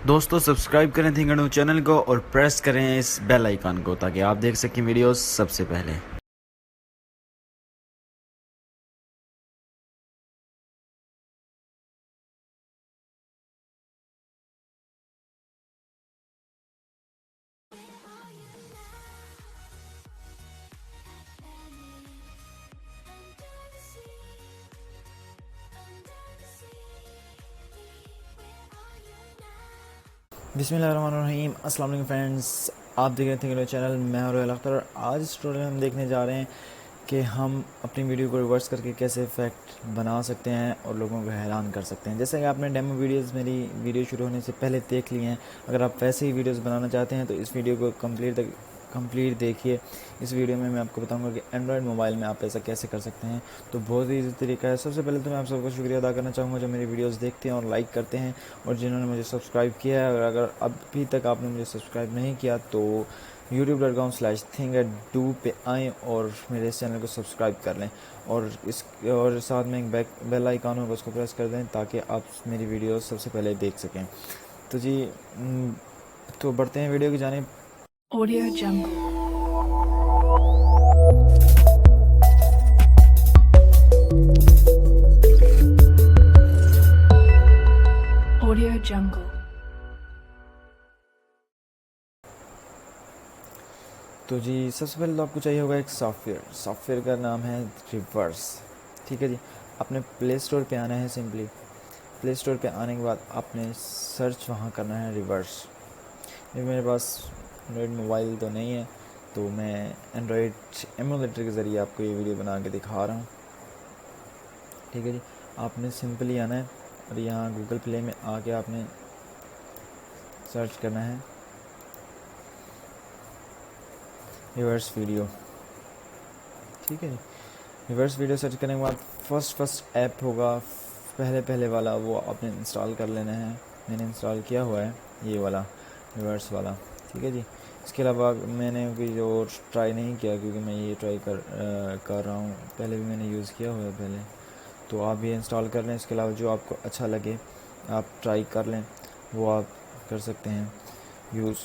दोस्तों सब्सक्राइब करें थिंकअडू चैनल को और प्रेस करें इस बेल आइकन को ताकि आप देख सकें वीडियोस सबसे पहले। बिस्मिल्लाहिर्रहमानिर्रहीम। अस्सलाम वालेकुम फ्रेंड्स, आप देख रहे थे चैनल, मैं हूं रोहेल अख्तर। आज इस ट्यूटोरियल में हम देखने जा रहे हैं कि हम अपनी वीडियो को रिवर्स करके कैसे इफ़ेक्ट बना सकते हैं और लोगों को हैरान कर सकते हैं। जैसे कि आपने डेमो वीडियोस मेरी वीडियो शुरू होने से पहले देख लिए हैं। अगर आप वैसे ही वीडियोस बनाना चाहते हैं तो इस वीडियो को कंप्लीट देखिए। इस वीडियो में मैं आपको बताऊंगा कि एंड्रॉयड मोबाइल में आप ऐसा कैसे कर सकते हैं। तो बहुत ही ईजी तरीका है। सबसे पहले तो मैं आप सबका शुक्रिया अदा करना चाहूँगा जो मेरी वीडियोस देखते हैं और लाइक करते हैं, और जिन्होंने मुझे सब्सक्राइब किया है। अगर अभी तक आपने मुझे सब्सक्राइब नहीं किया तो youtube.com/thingadoo पे आएँ और मेरे इस चैनल को सब्सक्राइब कर लें, और साथ में एक बेल आइकन होगा, उसको प्रेस कर दें ताकि आप मेरी वीडियो सबसे पहले देख सकें। तो जी तो बढ़ते हैं वीडियो की जानिब। Audio Jungle. Audio Jungle. तो जी सबसे पहले तो आपको चाहिए होगा एक सॉफ्टवेयर का नाम है रिवर्स। ठीक है जी, आपने प्ले स्टोर पे आना है। सिंपली प्ले स्टोर पे आने के बाद आपने सर्च वहाँ करना है रिवर्स। मेरे पास एंड्रॉयड मोबाइल तो नहीं है, तो मैं एंड्रॉयड एमुलेटर के ज़रिए आपको ये वीडियो बना के दिखा रहा हूँ। ठीक है जी, आपने सिंपली आना है और यहाँ गूगल प्ले में आके आपने सर्च करना है रिवर्स वीडियो। ठीक है जी, रिवर्स वीडियो सर्च करने के बाद फर्स्ट ऐप होगा पहले वाला, वो आपने इंस्टॉल कर लेना है। मैंने इंस्टॉल किया हुआ है ये वाला रिवर्स वाला। ठीक है जी, इसके अलावा मैंने कोई और ट्राई नहीं किया क्योंकि मैं ये ट्राई कर रहा हूँ। पहले भी मैंने यूज़ किया हुआ है पहले, तो आप ये इंस्टॉल कर लें। इसके अलावा जो आपको अच्छा लगे आप ट्राई कर लें, वो आप कर सकते हैं यूज़।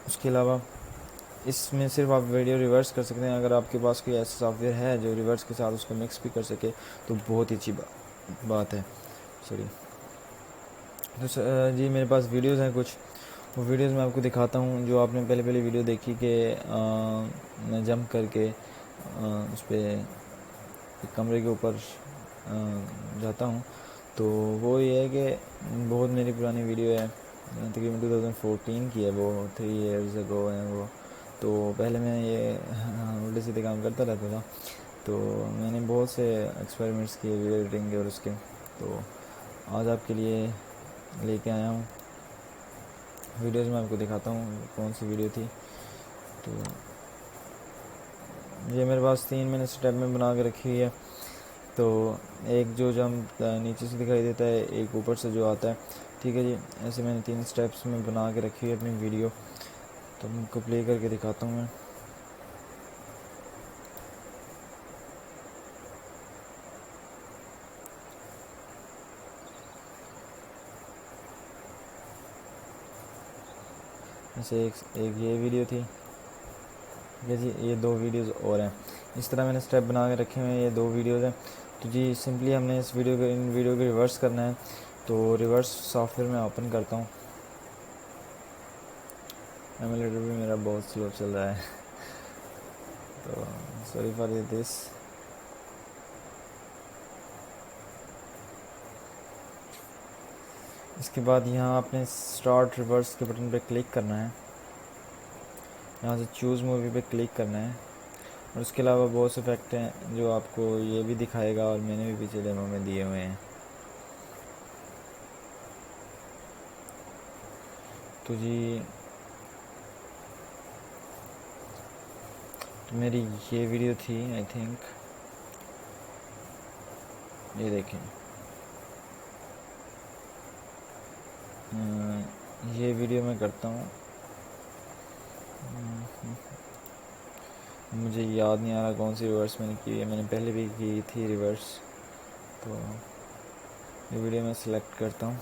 उसके अलावा इसमें सिर्फ आप वीडियो रिवर्स कर सकते हैं। अगर आपके पास कोई ऐसा सॉफ्टवेयर है जो रिवर्स के साथ उसको मिक्स भी कर सके तो बहुत ही अच्छी बात है। सॉरी। तो जी मेरे पास वीडियोज़ हैं कुछ, वो वीडियोज़ मैं आपको दिखाता हूँ। जो आपने पहले वीडियो देखी कि मैं जंप करके उस पर एक कमरे के ऊपर जाता हूँ, तो वो ये है कि बहुत मेरी पुरानी वीडियो है, तकरीबन 2014 की है, वो 3 years ago है वो। तो पहले मैं ये उल्टे सीधे काम करता रहता था, तो मैंने बहुत से एक्सपेरिमेंट्स किए वीडियो एडिटिंग के और उसके। तो आज आपके लिए लेके आया हूँ वीडियोज़। मैं आपको दिखाता हूँ कौन सी वीडियो थी। तो ये मेरे पास 3 मैंने स्टेप में बना के रखी हुई है। तो एक जो जंप नीचे से दिखाई देता है, एक ऊपर से जो आता है। ठीक है जी, ऐसे मैंने 3 स्टेप्स में बना के रखी है अपनी वीडियो। तो उनको प्ले करके दिखाता हूँ मैं। ऐसे एक ये वीडियो थी। ठीक है जी, ये 2 वीडियोज़ और हैं। इस तरह मैंने स्टेप बना के रखे हुए हैं, ये 2 वीडियोज़ हैं। तो जी सिंपली हमने इन वीडियो को रिवर्स करना है। तो रिवर्स सॉफ्टवेयर में ओपन करता हूँ। एमुलेटर भी मेरा बहुत स्लो चल रहा है तो सॉरी फॉर दिस। इसके बाद यहाँ आपने स्टार्ट रिवर्स के बटन पे क्लिक करना है, यहाँ से चूज़ मूवी पे क्लिक करना है। और उसके अलावा बहुत से इफेक्ट हैं जो आपको ये भी दिखाएगा, और मैंने भी पीछे डेमो में दिए हुए हैं। तो जी तो मेरी ये वीडियो थी, आई थिंक ये देखें। ये वीडियो मैं करता हूँ, मुझे याद नहीं आ रहा कौन सी रिवर्स मैंने की है। मैंने पहले भी की थी रिवर्स। तो ये वीडियो मैं सिलेक्ट करता हूँ।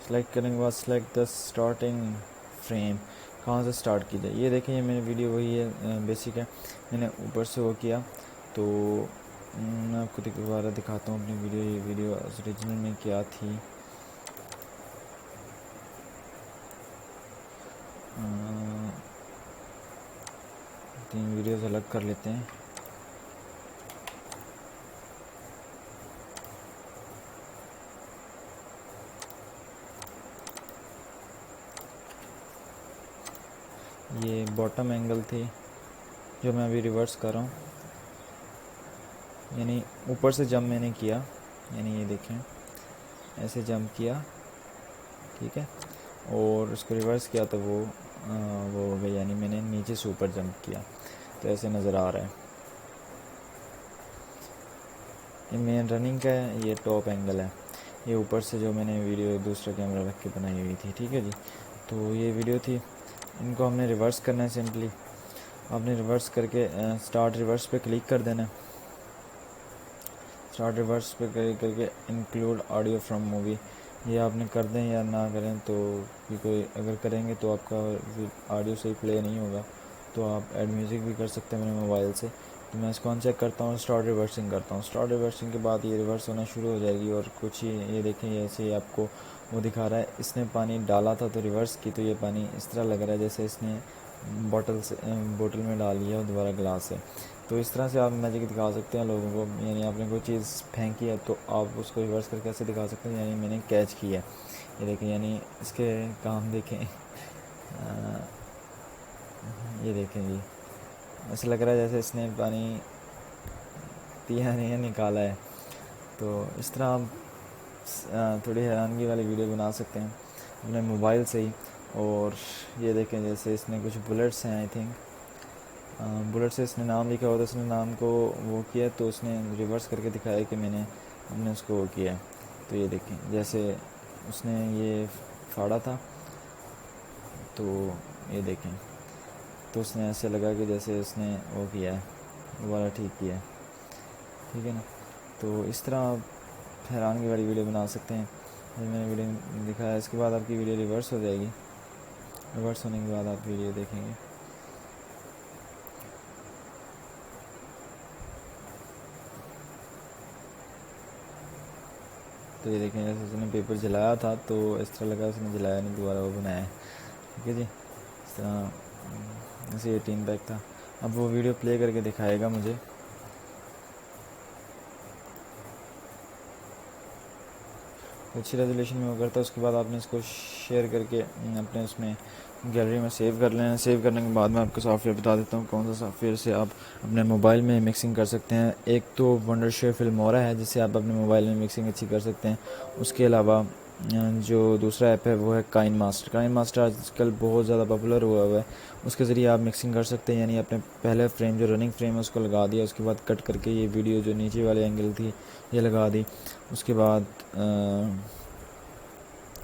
सेलेक्ट करने के बाद सेलेक्ट द स्टार्टिंग फ्रेम, कहाँ से स्टार्ट की जाए। ये देखें, ये मेरी वीडियो वही है, बेसिक है, मैंने ऊपर से वो किया। तो मैं आपको दोबारा दिखाता हूँ अपनी वीडियो। ये वीडियो ओरिजिनल में क्या थी। तीन वीडियोस अलग कर लेते हैं। ये बॉटम एंगल थी जो मैं अभी रिवर्स कर रहा हूँ, यानी ऊपर से जंप मैंने किया, यानी ये देखें ऐसे जंप किया, ठीक है, और उसको रिवर्स किया तो वो हो गया, यानी मैंने नीचे से ऊपर जंप किया, तो ऐसे नज़र आ रहा है। ये मेन रनिंग का है, ये टॉप एंगल है, ये ऊपर से जो मैंने वीडियो दूसरा कैमरा रख के बनाई हुई थी, ठीक है जी। तो ये वीडियो थी, इनको हमने रिवर्स करना है। सिंपली आपने रिवर्स करके स्टार्ट रिवर्स पे क्लिक कर देना है। स्टार्ट रिवर्स पे क्लिक करके इंक्लूड ऑडियो फ्रॉम मूवी, ये आपने कर दें या ना करें, तो कोई अगर करेंगे तो आपका ऑडियो सही प्ले नहीं होगा, तो आप ऐड म्यूज़िक भी कर सकते हैं मेरे मोबाइल से। तो मैं इसको अनचेक करता हूँ, स्टार्ट रिवर्सिंग करता हूँ। स्टार्ट रिवर्सिंग के बाद ये रिवर्स होना शुरू हो जाएगी, और कुछ ही ये देखें, ऐसे आपको वो दिखा रहा है, इसने पानी डाला था तो रिवर्स की, तो ये पानी इस तरह लग रहा है जैसे इसने बोतल में डाल लिया और दोबारा गिलास से। तो इस तरह से आप मैजिक दिखा सकते हैं लोगों को, यानी आपने कोई चीज़ फेंकी है तो आप उसको रिवर्स करके ऐसे दिखा सकते हैं, यानी मैंने कैच किया है। ये देखें, यानी इसके काम देखें, ये देखें जी, ऐसा लग रहा है जैसे इसने पानी पिया नहीं है, निकाला है। तो इस तरह आप थोड़ी हैरानगी वाली वीडियो बना सकते हैं अपने मोबाइल से ही। और ये देखें, जैसे इसने कुछ बुलेट्स हैं, आई थिंक बुलेट से इसने नाम लिखा हुआ था, उसने नाम को वो किया, तो उसने रिवर्स करके दिखाया कि हमने उसको वो किया है। तो ये देखें, जैसे उसने ये फाड़ा था, तो ये देखें, तो उसने ऐसे लगा कि जैसे उसने वो किया है, दोबारा ठीक किया है, ठीक है ना। तो इस तरह आप हैरानगी वाली वीडियो बना सकते हैं। जब मैंने वीडियो दिखाया, इसके बाद आपकी वीडियो रिवर्स हो जाएगी। रिवर्स होने के बाद आप वीडियो देखेंगे, तो ये देखें, जैसे उसने पेपर जलाया था तो इस तरह लगा उसने जलाया नहीं, दोबारा वो बनाया है, ठीक है जी। इस तरह ऐसे 18 बैग था। अब वो वीडियो प्ले करके दिखाएगा मुझे। तो अच्छी रेजोल्यूशन में वो करता है। उसके बाद आपने इसको शेयर करके अपने उसमें गैलरी में सेव कर लेना। सेव करने के बाद मैं आपको सॉफ्टवेयर बता देता हूँ कौन सा सॉफ्टवेयर से आप अपने मोबाइल में मिक्सिंग कर सकते हैं। एक तो वंडरशेयर फिल्मोरा है, जिससे आप अपने मोबाइल में मिक्सिंग अच्छी कर सकते हैं। उसके अलावा जो दूसरा ऐप है वो है काइन मास्टर। काइन मास्टर आजकल बहुत ज़्यादा पॉपुलर हुआ है, उसके ज़रिए आप मिक्सिंग कर सकते हैं। यानी अपने पहले फ्रेम जो रनिंग फ्रेम है उसको लगा दिया, उसके बाद कट करके ये वीडियो जो नीचे वाले एंगल थी ये लगा दी, उसके बाद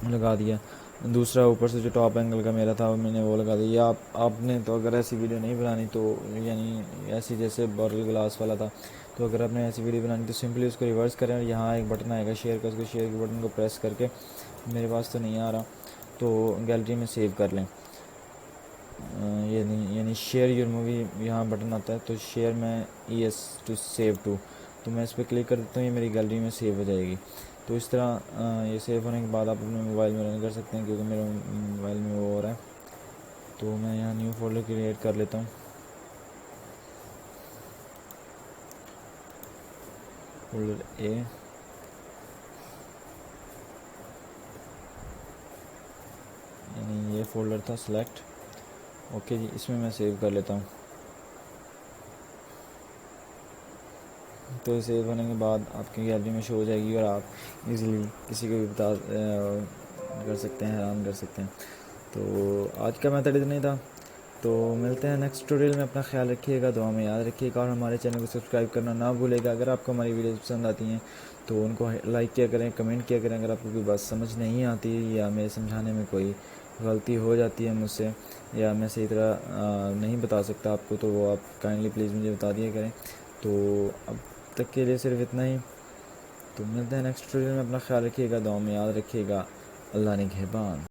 लगा दिया। दूसरा ऊपर से जो टॉप एंगल का मेरा था मैंने वो लगा दिया। आपने तो अगर ऐसी वीडियो नहीं बनानी, तो यानी ऐसी जैसे बॉटल ग्लास वाला था, तो अगर आपने ऐसी वीडियो बनानी तो सिंपली उसको रिवर्स करें, और यहाँ एक बटन आएगा शेयर का, उसको शेयर के बटन को प्रेस करके, मेरे पास तो नहीं आ रहा, तो गैलरी में सेव कर लें। ये नहीं, यानी शेयर योर मूवी यहाँ बटन आता है, तो शेयर में ES टू सेव टू, तो मैं इस पर क्लिक कर देता हूँ, ये मेरी गैलरी में सेव हो जाएगी। तो इस तरह ये सेव होने के बाद आप अपने मोबाइल में रन कर सकते हैं, क्योंकि मेरे मोबाइल में वो हो रहा है। तो मैं यहाँ न्यू फोल्डर क्रिएट कर लेता हूँ, फोल्डर A, यानी ये फोल्डर था सेलेक्ट, ओके जी, इसमें मैं सेव कर लेता हूँ। तो सेव होने के बाद आपकी गैलरी में शो हो जाएगी, और आप इजीली किसी को भी कर सकते हैं, हैरान कर सकते हैं। तो आज का मेथड इतना ही था। तो मिलते हैं नेक्स्ट ट्यूटोरियल में। अपना ख्याल रखिएगा, दुआ में याद रखिएगा, और हमारे चैनल को सब्सक्राइब करना ना भूलेगा। अगर आपको हमारी वीडियो पसंद आती हैं तो उनको लाइक किया करें, कमेंट किया करें। अगर आपको कोई बात समझ नहीं आती या मेरे समझाने में कोई गलती हो जाती है मुझसे, या मैं सही तरह नहीं बता सकता आपको, तो वो आप काइंडली प्लीज़ मुझे बता दिया करें। तो अब तक के लिए सिर्फ इतना ही। तो मिलते हैं नेक्स्ट ट्यूटोरियल में। अपना ख्याल रखिएगा, दुआ में याद रखिएगा। अल्लाह निगहबान।